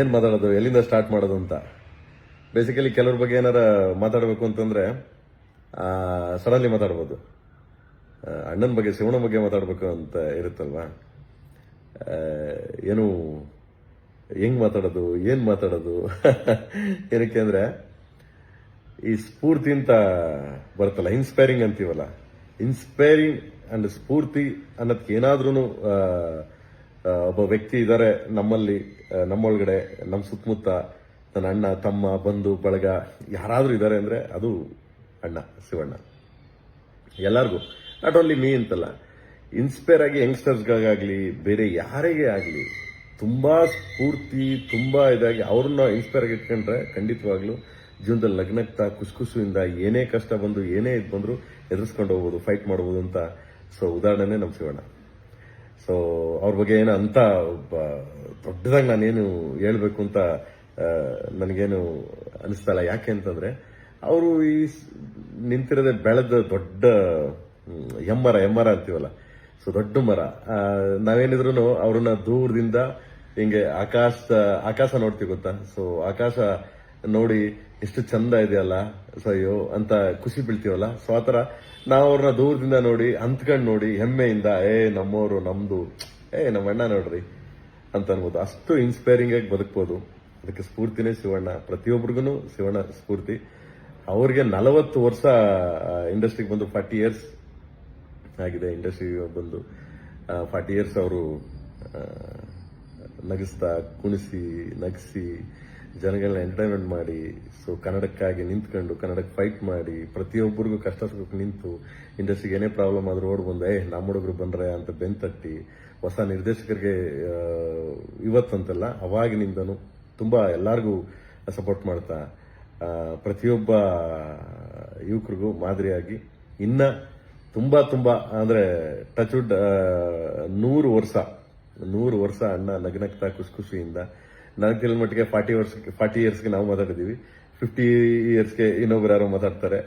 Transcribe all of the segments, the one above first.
ಏನು ಮಾತಾಡೋದು, ಎಲ್ಲಿಂದ ಸ್ಟಾರ್ಟ್ ಮಾಡೋದು ಅಂತ. ಬೇಸಿಕಲಿ ಕೆಲವ್ರ ಬಗ್ಗೆ ಏನಾರ ಮಾತಾಡಬೇಕು ಅಂತಂದ್ರೆ ಸಡನ್ಲಿ ಮಾತಾಡ್ಬೋದು. ಅಣ್ಣನ ಬಗ್ಗೆ, ಶಿವಣ್ಣ ಬಗ್ಗೆ ಮಾತಾಡಬೇಕು ಅಂತ ಇರುತ್ತಲ್ವಾ, ಏನು ಹೆಂಗ್ ಮಾತಾಡೋದು, ಏನ್ ಮಾತಾಡೋದು ಏನಕ್ಕೆ ಅಂದ್ರೆ ಈ ಸ್ಫೂರ್ತಿ ಅಂತ ಬರುತ್ತಲ್ಲ, ಇನ್ಸ್ಪೈರಿಂಗ್ ಅಂತೀವಲ್ಲ, ಇನ್ಸ್ಪೈರಿಂಗ್ ಅಂಡ್ ಸ್ಫೂರ್ತಿ ಅನ್ನೋದಕ್ಕೆ ಏನಾದ್ರೂ ಒಬ್ಬ ವ್ಯಕ್ತಿ ಇದ್ದಾರೆ ನಮ್ಮಲ್ಲಿ, ನಮ್ಮೊಳಗಡೆ, ನಮ್ಮ ಸುತ್ತಮುತ್ತ, ನನ್ನ ಅಣ್ಣ, ತಮ್ಮ, ಬಂಧು ಬಳಗ ಯಾರಾದ್ರೂ ಇದ್ದಾರೆ ಅಂದ್ರೆ ಅದು ಅಣ್ಣ ಶಿವಣ್ಣ. ಎಲ್ಲರಿಗೂ, ನಾಟ್ ಓನ್ಲಿ ಮೀ ಅಂತಲ್ಲ, ಇನ್ಸ್ಪೈರ್ ಆಗಿ ಯಂಗ್ಸ್ಟರ್ಸ್ಗಾಗಲಿ ಬೇರೆ ಯಾರಿಗೆ ಆಗಲಿ ತುಂಬಾ ಸ್ಫೂರ್ತಿ, ತುಂಬಾ ಇದಾಗಿ ಅವ್ರನ್ನ ಇನ್ಸ್ಪೈರ್ ಆಗಿ ಇಟ್ಕೊಂಡ್ರೆ ಖಂಡಿತವಾಗ್ಲೂ ಜೀವನದಲ್ಲಿ ನಗ್ನಗ್ತಾ ಖುಷಿಯಿಂದ ಏನೇ ಕಷ್ಟ ಬಂದು ಏನೇ ಇದು ಬಂದ್ರು ಎದುರಿಸ್ಕೊಂಡು ಹೋಗ್ಬೋದು, ಫೈಟ್ ಮಾಡ್ಬೋದು ಅಂತ. ಸೊ ಉದಾಹರಣೆನೇ ನಮ್ಮ ಶಿವಣ್ಣ. ಸೊ ಅವ್ರ ಬಗ್ಗೆ ಏನೋ ಅಂತ ದೊಡ್ಡದಾಗಿ ನಾನೇನು ಹೇಳ್ಬೇಕು ಅಂತ ನನಗೇನು ಅನಿಸ್ತಲ್ಲ. ಯಾಕೆ ಅಂತಂದ್ರೆ ಅವರು ಈ ನಿಂತಿರೋದೇ ಬೆಳೆದ ದೊಡ್ಡ ಎಮ್ಮರ ಅಂತೀವಲ್ಲ, ಸೊ ದೊಡ್ಡ ಮರ. ನಾವೇನಿದ್ರು ಅವ್ರನ್ನ ದೂರದಿಂದ ಹಿಂಗೆ ಆಕಾಶ ನೋಡ್ತೀವಿ ಗೊತ್ತಾ, ಸೊ ಆಕಾಶ ನೋಡಿ ಎಷ್ಟು ಚಂದ ಇದೆಯಲ್ಲ, ಸೊ ಅಯ್ಯೋ ಅಂತ ಖುಷಿ ಬೀಳ್ತೀವಲ್ಲ, ಸೊ ಆತರ ನಾವು ಅವ್ರನ್ನ ದೂರದಿಂದ ನೋಡಿ, ಹಂತ್ಕೊಂಡ್ ನೋಡಿ ಹೆಮ್ಮೆಯಿಂದ ನಮ್ಮವರು, ನಮ್ದು, ನಮ್ಮ ಅಣ್ಣ ನೋಡ್ರಿ ಅಂತ ಅನ್ಬೋದು. ಅಷ್ಟು ಇನ್ಸ್ಪೈರಿಂಗ್ ಆಗಿ ಬದುಕ್ಬೋದು. ಅದಕ್ಕೆ ಸ್ಫೂರ್ತಿನೇ ಶಿವಣ್ಣ. ಪ್ರತಿಯೊಬ್ಬರಿಗೂ ಶಿವಣ್ಣ ಸ್ಫೂರ್ತಿ. ಅವ್ರಿಗೆ 40 ವರ್ಷ ಇಂಡಸ್ಟ್ರಿಗೆ ಬಂದು 40 ಇಯರ್ಸ್ ಆಗಿದೆ. ಇಂಡಸ್ಟ್ರಿಗೆ ಬಂದು 40 ಇಯರ್ಸ್ ಅವರು ನಗಿಸ್ತಾ, ಕುಣಿಸಿ, ನಗಿಸಿ, ಜನಗಳನ್ನ ಎಂಟರ್ಟೈನ್ಮೆಂಟ್ ಮಾಡಿ, ಸೊ ಕನ್ನಡಕ್ಕಾಗಿ ನಿಂತ್ಕೊಂಡು, ಕನ್ನಡಕ್ಕೆ ಫೈಟ್ ಮಾಡಿ, ಪ್ರತಿಯೊಬ್ಬರಿಗೂ ಕಷ್ಟ ಸುಖಕ್ಕೆ ನಿಂತು, ಇಂಡಸ್ಟ್ರಿಗೆ ಏನೇ ಪ್ರಾಬ್ಲಮ್ ಆದ್ರೂ ಓಡ್ ಬಂದ ನಮ್ಮ ಹುಡುಗರು ಬಂದ್ರೆ ಅಂತ ಬೆಂತಟ್ಟಿ, ಹೊಸ ನಿರ್ದೇಶಕರಿಗೆ ಇವತ್ತಂತಲ್ಲ ಅವಾಗಿನಿಂದನೂ ತುಂಬಾ ಎಲ್ಲರಿಗೂ ಸಪೋರ್ಟ್ ಮಾಡ್ತಾ, ಪ್ರತಿಯೊಬ್ಬ ಯುವಕರಿಗೂ ಮಾದರಿಯಾಗಿ ಇನ್ನ ತುಂಬಾ ಅಂದ್ರೆ ಟಚ್ವುಡ್ 100 ವರ್ಷ ಅಣ್ಣ ನಗ್ನಗ್ತಾ ಖುಷಿಯಿಂದ. ನನಗೆ ತಿಳಿದ ಮಟ್ಟಿಗೆ 40 ಇಯರ್ಸ್ಗೆ ನಾವು ಮಾತಾಡಿದೀವಿ, 50 ಇಯರ್ಸ್ಗೆ ಇನ್ನೊಬ್ರು ಯಾರೋ ಮಾತಾಡ್ತಾರೆ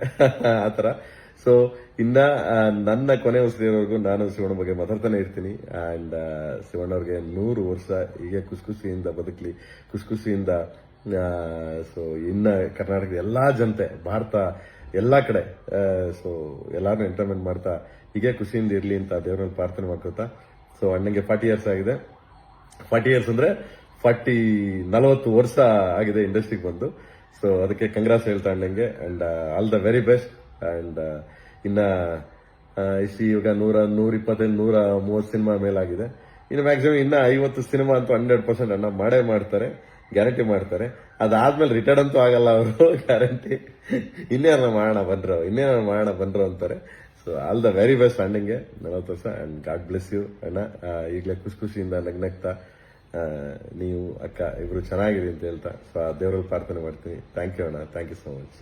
ಆತರ. ಸೊ ಇನ್ನ ನನ್ನ ಕೊನೆ ಉಸಿರಿರೋವರೆಗೂ ನಾನು ಶಿವಣ್ಣ ಬಗ್ಗೆ ಮಾತಾಡ್ತಾನೆ ಇರ್ತೀನಿ. ಅಂಡ್ ಶಿವಣ್ಣ ಅವ್ರಿಗೆ 100 ವರ್ಷ ಹೀಗೆ ಖುಷಿಯಿಂದ ಬದುಕಲಿ, ಖುಷಿಯಿಂದ. ಸೊ ಇನ್ನ ಕರ್ನಾಟಕದ ಎಲ್ಲಾ ಜನತೆ, ಭಾರತ ಎಲ್ಲಾ ಕಡೆ, ಸೊ ಎಲ್ಲಾರು ಎಂಟರ್ಟೈನ್ಮೆಂಟ್ ಮಾಡ್ತಾ ಹೀಗೆ ಖುಷಿಯಿಂದ ಇರ್ಲಿ ಅಂತ ದೇವರಲ್ಲಿ ಪ್ರಾರ್ಥನೆ ಮಾಡ್ಕೊತಾ. ಸೊ ಅಣ್ಣಂಗೆ 40 ಇಯರ್ಸ್ ಆಗಿದೆ. 40 ಇಯರ್ಸ್ ಅಂದ್ರೆ 40 ವರ್ಷ ಆಗಿದೆ ಇಂಡಸ್ಟ್ರಿಗೆ ಬಂದು. ಸೊ ಅದಕ್ಕೆ ಕಂಗ್ರಾಸ್ ಹೇಳ್ತಾ ಅಣ್ಣಂಗೆ. And all the very best. And ಇನ್ನ ಇವಾಗ 125, 130 ಸಿನಿಮಾ ಮೇಲಾಗಿದೆ. ಇನ್ನು ಮ್ಯಾಕ್ಸಿಮಮ್ ಇನ್ನ 50 ಸಿನಿಮಾ ಅಂತೂ 100% ಅಣ್ಣ ಮಾಡೇ ಮಾಡ್ತಾರೆ, ಗ್ಯಾರಂಟಿ ಮಾಡ್ತಾರೆ. ಅದಾದ್ಮೇಲೆ ರಿಟರ್ನ್ ಅಂತೂ ಆಗಲ್ಲ ಅವರು, ಗ್ಯಾರಂಟಿ. ಇನ್ನೇನ ಮಾಡೋಣ ಬಂದ್ರು ಅಂತಾರೆ. So all the very best ಅಣ್ಣಂಗೆ 40 ವರ್ಷ. ಅಂಡ್ ಗಾಡ್ ಬ್ಲೆಸ್ ಯು ಅಣ್ಣ. ಈಗಲೇ ಖುಷಿಯಿಂದ ನಗ್ನಗ್ತಾ ನೀವು, ಅಕ್ಕ ಇಬ್ರು ಚೆನ್ನಾಗಿರಿ ಅಂತ ಹೇಳ್ತಾ, ಸೊ ದೇವರಲ್ಲಿ ಪ್ರಾರ್ಥನೆ ಮಾಡ್ತೀನಿ. ಥ್ಯಾಂಕ್ ಯು ಅಣ್ಣ, ಥ್ಯಾಂಕ್ ಯು ಸೋ ಮಚ್.